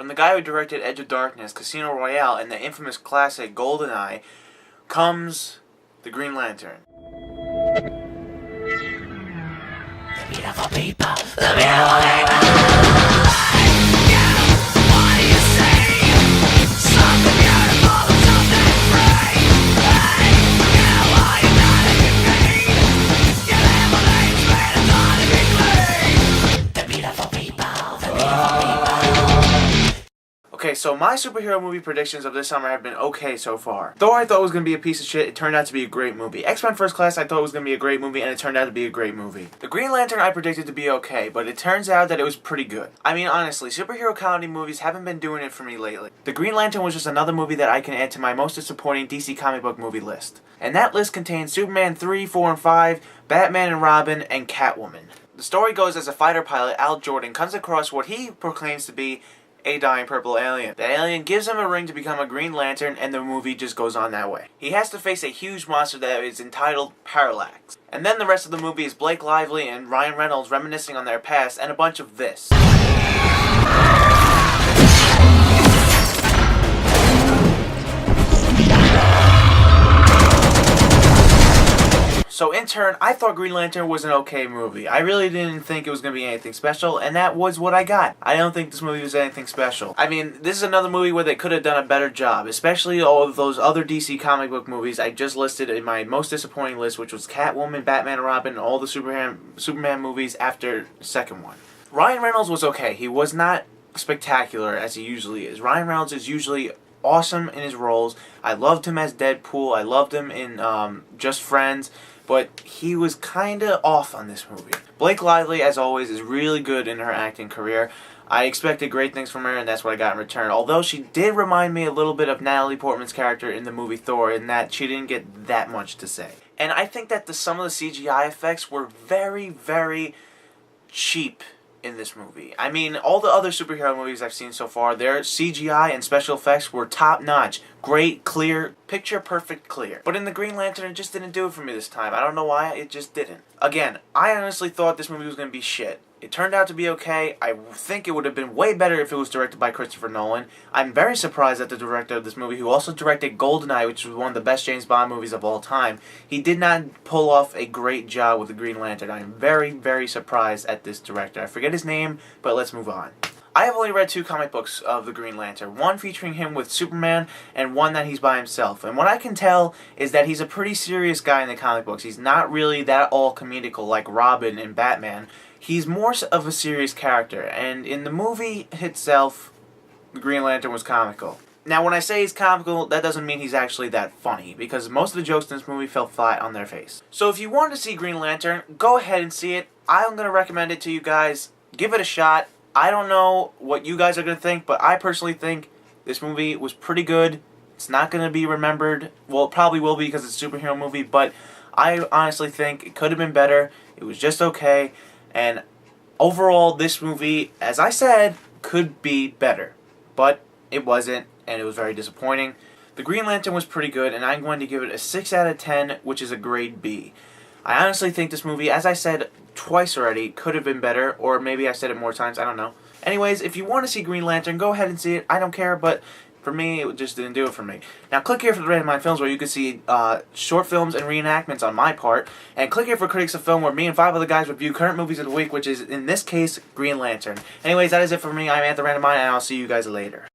From the guy who directed Edge of Darkness, Casino Royale, and the infamous classic GoldenEye, comes the Green Lantern. The beautiful people, the beautiful people. What do you see? Something beautiful, something free. Hey, you are united in pain. You live on the street, it's hard to be clean. The beautiful people, the beautiful people. Okay, so my superhero movie predictions of this summer have been okay so far. Thor I thought was going to be a piece of shit, it turned out to be a great movie. X-Men First Class I thought was going to be a great movie, and it turned out to be a great movie. The Green Lantern I predicted to be okay, but it turns out that it was pretty good. I mean, honestly, superhero comedy movies haven't been doing it for me lately. The Green Lantern was just another movie that I can add to my most disappointing DC comic book movie list. And that list contains Superman 3, 4, and 5, Batman and Robin, and Catwoman. The story goes as a fighter pilot, Al Jordan, comes across what he proclaims to be a dying purple alien. The alien gives him a ring to become a Green Lantern, and the movie just goes on that way. He has to face a huge monster that is entitled Parallax. And then the rest of the movie is Blake Lively and Ryan Reynolds reminiscing on their past, and a bunch of this. So in turn, I thought Green Lantern was an okay movie. I really didn't think it was going to be anything special, and that was what I got. I don't think this movie was anything special. I mean, this is another movie where they could have done a better job, especially all of those other DC comic book movies I just listed in my most disappointing list, which was Catwoman, Batman and Robin, and all the Superman movies after the second one. Ryan Reynolds was okay. He was not spectacular as he usually is. Ryan Reynolds is usually awesome in his roles. I loved him as Deadpool. I loved him in Just Friends. But he was kinda off on this movie. Blake Lively, as always, is really good in her acting career. I expected great things from her, and that's what I got in return. Although she did remind me a little bit of Natalie Portman's character in the movie Thor, in that she didn't get that much to say. And I think that some of the CGI effects were very, very cheap in this movie. I mean, all the other superhero movies I've seen so far, their CGI and special effects were top-notch. Great, clear, picture-perfect clear. But in the Green Lantern, it just didn't do it for me this time. I don't know why, it just didn't. Again, I honestly thought this movie was going to be shit. It turned out to be okay. I think it would have been way better if it was directed by Christopher Nolan. I'm very surprised that the director of this movie, who also directed GoldenEye, which was one of the best James Bond movies of all time, he did not pull off a great job with the Green Lantern. I'm very, very surprised at this director. I forget his name, but let's move on. I have only read 2 comic books of the Green Lantern, one featuring him with Superman and one that he's by himself. And what I can tell is that he's a pretty serious guy in the comic books. He's not really that all comedical like Robin and Batman. He's more of a serious character, and in the movie itself, the Green Lantern was comical. Now, when I say he's comical, that doesn't mean he's actually that funny, because most of the jokes in this movie fell flat on their face. So if you want to see Green Lantern, go ahead and see it. I'm going to recommend it to you guys. Give it a shot. I don't know what you guys are going to think, but I personally think this movie was pretty good. It's not going to be remembered. Well, it probably will be because it's a superhero movie, but I honestly think it could have been better. It was just okay. And overall, this movie, as I said, could be better. But it wasn't, and it was very disappointing. The Green Lantern was pretty good, and I'm going to give it a 6 out of 10, which is a grade B. I honestly think this movie, as I said twice already, could have been better, or maybe I've said it more times, I don't know. Anyways, if you want to see Green Lantern, go ahead and see it. I don't care, but for me, it just didn't do it for me. Now, click here for the Random Mind Films, where you can see short films and reenactments on my part. And click here for Critics of Film, where me and 5 other guys review current movies of the week, which is, in this case, Green Lantern. Anyways, that is it for me. I'm at the Random Mind, and I'll see you guys later.